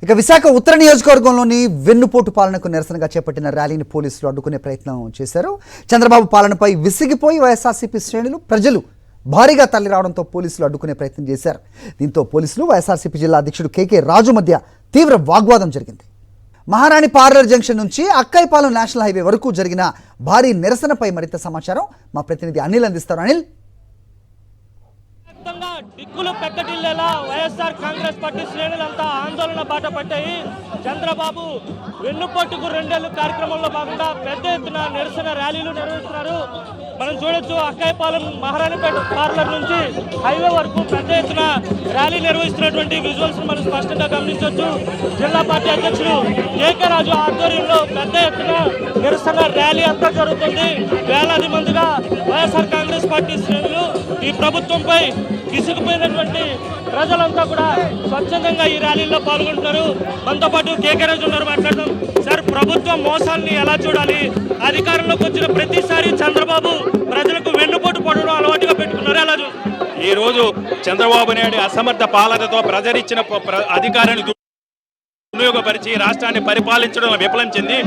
ఇక విశాఖ ఉత్తర నియోజకవర్గంలోని వెన్నుపోటు పాలనకు నిరసనగా చేపట్టిన ర్యాలీని పోలీసులు అడ్డుకునే ప్రయత్నం చేశారు. చంద్రబాబు పాలనపై విసిగిపోయి వైఎస్ఆర్సీపీ శ్రేణులు ప్రజలు భారీగా తరలిరావడంతో పోలీసులు అడ్డుకునే ప్రయత్నం చేశారు. దీంతో పోలీసులు వైఎస్ఆర్సీపీ జిల్లా అధ్యక్షుడు కేకే రాజు మధ్య తీవ్ర వాగ్వాదం జరిగింది. మహారాణి పార్లర్ జంక్షన్ నుంచి అక్కైపాలెం నేషనల్ హైవే వరకు జరిగిన భారీ నిరసనపై మరింత సమాచారం మా ప్రతినిధి అనిల్ అందిస్తారు. అనిల్, దిక్కులు పెక్కటిల్లేలా వైఎస్ఆర్ కాంగ్రెస్ పార్టీ శ్రేణులంతా ఆందోళన బాట పట్టాయి. చంద్రబాబు వెన్నుపోటుకు 2 ఏళ్ల కార్యక్రమంలో భాగంగా పెద్ద ఎత్తున నిరసన ర్యాలీలు నిర్వహిస్తున్నారు. మనం చూడొచ్చు, అక్కైపాలెం మహారాణిపేట పార్లర్ నుంచి హైవే వరకు పెద్ద ఎత్తున ర్యాలీ నిర్వహిస్తున్నటువంటి విజువల్స్ మనం స్పష్టంగా గమనించవచ్చు. జిల్లా పార్టీ అధ్యక్షుడు కేకే రాజు ఆధ్వర్యంలో పెద్ద ఎత్తున నిరసన ర్యాలీ అంతా జరుగుతుంది. వేలాది మందిగా వైఎస్ఆర్ కాంగ్రెస్ పార్టీ శ్రేణులు ఈ ప్రభుత్వంపై విసిగిపోయినటువంటి ప్రజలంతా కూడా స్వచ్ఛందంగా ఈ ర్యాలీలో పాల్గొంటున్నారు. మనతో పాటు కేకే రాజు ఉన్నారు, మాట్లాడదాం. సార్, ప్రభుత్వం మోసాల్ని ఎలా చూడాలి? అధికారంలోకి వచ్చిన ప్రతిసారి చంద్రబాబు ప్రజలకు వెన్నుపోటు పడడం అలవాటుగా పెట్టుకున్నారు. ఎలా ఈ రోజు చంద్రబాబు నాయుడు అసమర్థ పాలనతో ప్రజలిచ్చిన అధికారాన్ని వినియోగపరిచి రాష్ట్రాన్ని పరిపాలించడంలో విఫలం చెంది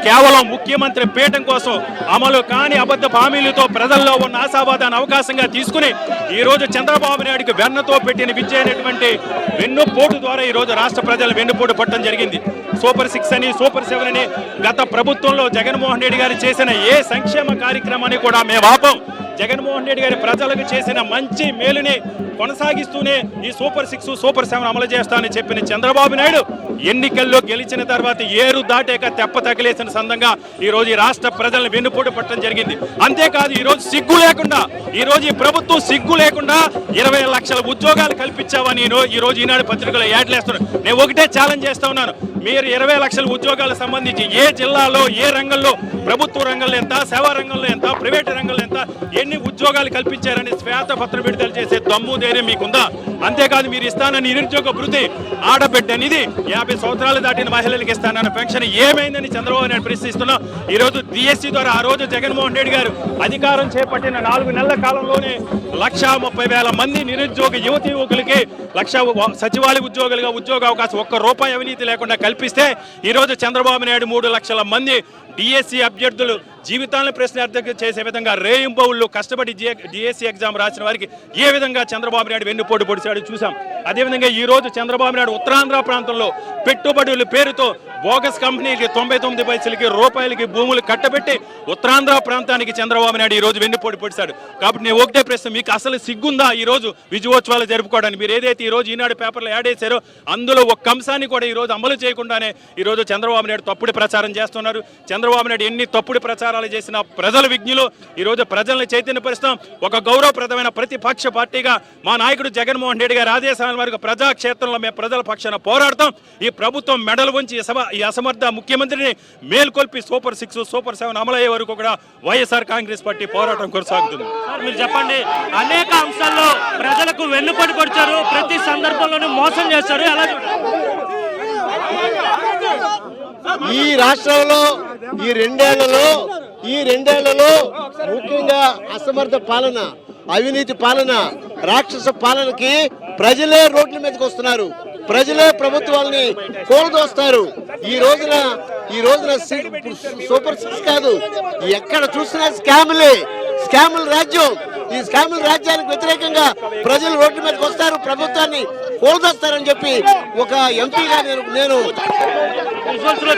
కేవలం ముఖ్యమంత్రి పీఠం కోసం అమలు కాని అబద్ధ హామీలతో ప్రజల్లో ఉన్న ఆశావాదాన్ని అవకాశంగా తీసుకుని ఈ రోజు చంద్రబాబు నాయుడికి వెన్నతో పెట్టిన విద్య అయినటువంటి వెన్నుపోటు ద్వారా ఈ రోజు రాష్ట్ర ప్రజలు వెన్నుపోటు పట్టడం జరిగింది. సూపర్ 6 అని, సూపర్ 7 అని గత ప్రభుత్వంలో జగన్మోహన్ రెడ్డి గారు చేసిన ఏ సంక్షేమ కార్యక్రమాన్ని కూడా మేము ఆపం. జగన్మోహన్ రెడ్డి గారి ప్రజలకు చేసిన మంచి మేలుని కొనసాగిస్తూనే ఈ సూపర్ 6, సూపర్ 7 అమలు చేస్తానని చెప్పిన చంద్రబాబు నాయుడు ఎన్నికల్లో గెలిచిన తర్వాత ఏరు దాటాక తెప్ప తగిలేసిన సందంగా ఈ రోజు ఈ రాష్ట్ర ప్రజలను వెన్నుపోటు పట్టడం జరిగింది. అంతేకాదు, ఈ రోజు సిగ్గు లేకుండా, ఈ రోజు ఈ ప్రభుత్వం సిగ్గు లేకుండా 20 లక్షల ఉద్యోగాలు కల్పించావని ఈ రోజు ఈనాడు పత్రికలో యాడ్లేస్తున్నాను. నేను ఒకటే ఛాలెంజ్ చేస్తా ఉన్నాను, మీరు 20 లక్షల ఉద్యోగాలకు సంబంధించి ఏ జిల్లాలో, ఏ రంగంలో, ప్రభుత్వ రంగంలో ఎంత, సేవా రంగంలో ఎంత, ప్రైవేట్ రంగంలో ఎంత, ఎన్ని ఉద్యోగాలు కల్పించారని శ్వేతపత్రం విడుదల చేసే దమ్ము ధైర్యం మీకుందా? అంతేకాదు, మీరు ఇస్తానని నిరుద్యోగ భృతి, ఆడబిడ్డ నిధి, 50 సంవత్సరాలు దాటిన మహిళలకు ఇస్తానన్న పెన్షన్ ఏమైందని చంద్రబాబు నాయుడు ప్రశ్నిస్తున్నాం. ఈ రోజు డిఎస్సి ద్వారా ఆ రోజు జగన్మోహన్ రెడ్డి గారు అధికారం చేపట్టిన 4 నెలల కాలంలోనే 1,30,000 మంది నిరుద్యోగ యువతి యువకులకి 1,00,000 సచివాలయ ఉద్యోగులుగా ఉద్యోగ అవకాశం ₹1 అవినీతి లేకుండా కల్పిస్తే ఈ రోజు చంద్రబాబు నాయుడు 3 లక్షల మంది డిఎస్సి అభ్యర్థులు జీవితాలను ప్రశ్నార్థకం చేసే విధంగా రేయింబౌళ్ళు కష్టపడి డిఎస్సి ఎగ్జామ్ రాసిన వారికి ఏ విధంగా చంద్రబాబు నాయుడు వెన్నుపోటు పొడిచాడు చూసాం. అదేవిధంగా ఈ రోజు చంద్రబాబు నాయుడు ఉత్తరాంధ్ర ప్రాంతంలో పెట్టుబడుల పేరుతో బోగస్ కంపెనీకి 99 పైసలకి రూపాయలకి భూములు కట్టబెట్టి ఉత్తరాంధ్ర ప్రాంతానికి చంద్రబాబు నాయుడు ఈ రోజు వెన్నుపోటు పొడిచాడు. కాబట్టి నేను ఒకటే ప్రశ్న, మీకు అసలు సిగ్గుందా ఈ రోజు విజయోత్సవాలు జరుపుకోవడానికి? మీరు ఏదైతే ఈ రోజు ఈనాడు పేపర్లో యాడ్ చేశారో అందులో ఒక్క అంశాన్ని కూడా ఈ రోజు అమలు చేయకుండానే ఈ రోజు చంద్రబాబు నాయుడు తప్పుడు ప్రచారం చేస్తున్నారు. చంద్రబాబు నాయుడు ఎన్ని తప్పుడు ప్రచారాలు చేసిన ప్రజల విజ్ఞులు ఈ రోజు ప్రజల్ని చైతన్యపరుస్తాం. ఒక గౌరవప్రదమైన ప్రతిపక్ష పార్టీగా మా నాయకుడు జగన్మోహన్ రెడ్డి గారి ఆదేశాల మేరకు ప్రజాక్షేత్రంలో మేము ప్రజల పక్షాన పోరాడతాం. ఈ ప్రభుత్వం మెడలు ఉంచి ఈ అసమర్థ ముఖ్యమంత్రిని మేల్కొల్పి సూపర్ 6, సూపర్ 7 అమలయ్యే వరకు కూడా వైఎస్ఆర్ కాంగ్రెస్ పార్టీ పోరాటం కొనసాగుతుంది. మీరు చెప్పండి, అనేక అంశాల్లో ప్రజలకు వెన్నుపోటు పొడిచారు, ప్రతి సందర్భంలోనూ మోసం చేశారు. ఎలా ఈ రాష్ట్రంలో ఈ రెండేళ్లలో ముఖ్యంగా అసమర్థ పాలన, అవినీతి పాలన, రాక్షస పాలనకి ప్రజలే రోడ్ల మీదకి వస్తున్నారు. ప్రజలే ప్రభుత్వాలని కోల్దోస్తారు. ఈ రోజున సూపర్ 6 కాదు, ఎక్కడ చూసినా స్కాముల రాజ్యం. ఈ స్కాముల రాజ్యానికి వ్యతిరేకంగా ప్రజలు రోడ్ల మీదకి వస్తారు, ప్రభుత్వాన్ని కోల్దోస్తారని చెప్పి ఒక ఎంపీగా నేను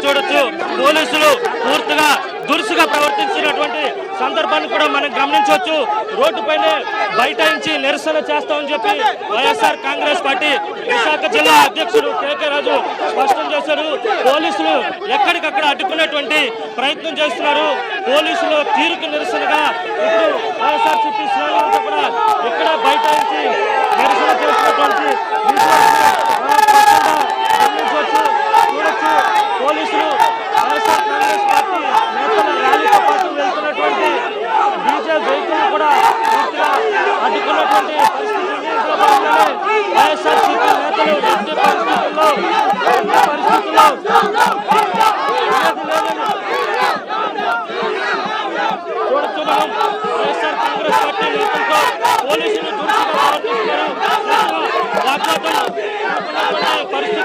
చూడొచ్చు. పోలీసులు పూర్తిగా దురుసుగా ప్రవర్తించినటువంటి సందర్భాన్ని కూడా మనం గమనించవచ్చు. రోడ్డుపైనే బైఠాయించి నిరసన చేస్తామని చెప్పి వైఎస్ఆర్ కాంగ్రెస్ పార్టీ విశాఖ జిల్లా అధ్యక్షుడు కేకే రాజు స్పష్టం చేశారు. పోలీసులు ఎక్కడికక్కడ అడ్డుకునేటువంటి ప్రయత్నం చేస్తున్నారు. పోలీసులు తీరుకు నిరసనగా ఇప్పుడు వైఎస్ఆర్సీపీ శ్రేణులతో కూడా ఇక్కడ బైఠాయించి నిరసన చేస్తున్నటువంటి గమనించవచ్చు. చూడొచ్చు, పోలీసులు వైఎస్ఆర్ కాంగ్రెస్ పార్టీ నేతల ర్యాలీతో పాటు వెళ్తున్నటువంటి డీజే వెహికల్ కూడా పూర్తిగా అడ్డుకున్నటువంటి వైఎస్ఆర్సీపీ నేతలు ఎట్టి పరిస్థితుల్లో చూడొచ్చు. మనం వైఎస్ఆర్ కాంగ్రెస్ పార్టీ నేతలతో పోలీసులు దురుసుగా ప్రవర్తిస్తున్నారు. పరిస్థితి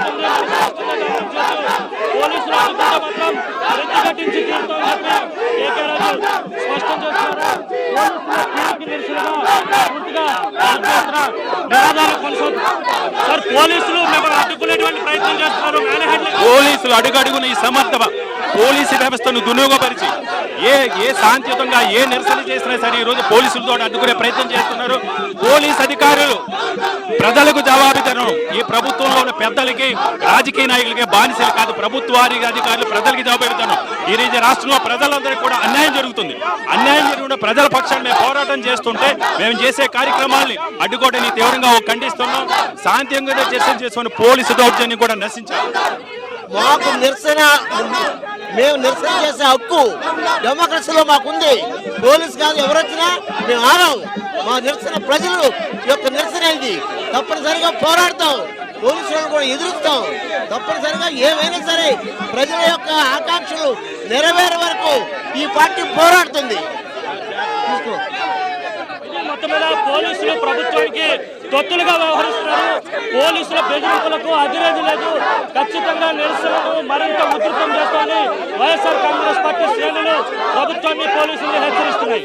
నిరాధారణ కొనసాగుతుంది. సార్ పోలీసులు మిమ్మల్ని అడ్డుకునేటువంటి ప్రయత్నం చేస్తున్నారు. పోలీసులు అడుగడుగున ఈ సమర్థ పోలీసు వ్యవస్థను దుర్వినియోగపరిచి ఏ శాంతియుతంగా ఏ నిరసన చేసినా సరే ఈ రోజు పోలీసులతో అడ్డుకునే ప్రయత్నం చేస్తున్నారు. పోలీస్ అధికారులు ప్రజలకు జవాబుదారు. ఈ ప్రభుత్వంలో ఉన్న పెద్దలకి రాజకీయ నాయకులకి బానిసలు కాదు, ప్రభుత్వానికి అధికారులు ప్రజలకి జవాబుదారు. ఈ రోజు రాష్ట్రంలో ప్రజలందరికీ కూడా అన్యాయం జరుగుతుంది. అన్యాయం జరిగిన ప్రజల పక్షాన్ని మేము పోరాటం చేస్తుంటే మేము చేసే కార్యక్రమాల్ని అడ్డుకోవడానికి తీవ్రంగా ఖండిస్తున్నాం. శాంతియుతంగా చర్చలు చేసుకుని పోలీసు దౌర్జన్యం కూడా నశించాలి. మాకు నిరసన, మేము నిరసన చేసే హక్కు డెమోక్రసీలో మాకుంది. పోలీసు కాదు ఎవరొచ్చినా మేము ఆనం. మా నిరసన ప్రజలు యొక్క నిరసన ఇది. తప్పనిసరిగా పోరాడతాం, పోలీసులను కూడా ఎదురుస్తాం. తప్పనిసరిగా ఏమైనా సరే ప్రజల యొక్క ఆకాంక్షలు నెరవేరే వరకు ఈ పార్టీ పోరాడుతుంది. మొత్తం మీద పోలీసులు ప్రభుత్వానికి తొత్తులుగా వ్యవహరిస్తున్నారు. పోలీసుల బెదిరింపులకు అధిరేది లేదు. ఖచ్చితంగా నిరసనను మరింత ఉధృతం చేస్తామని వైఎస్ఆర్ కాంగ్రెస్ పార్టీ శ్రేణులు ప్రభుత్వాన్ని పోలీసుల్ని హెచ్చరిస్తున్నాయి.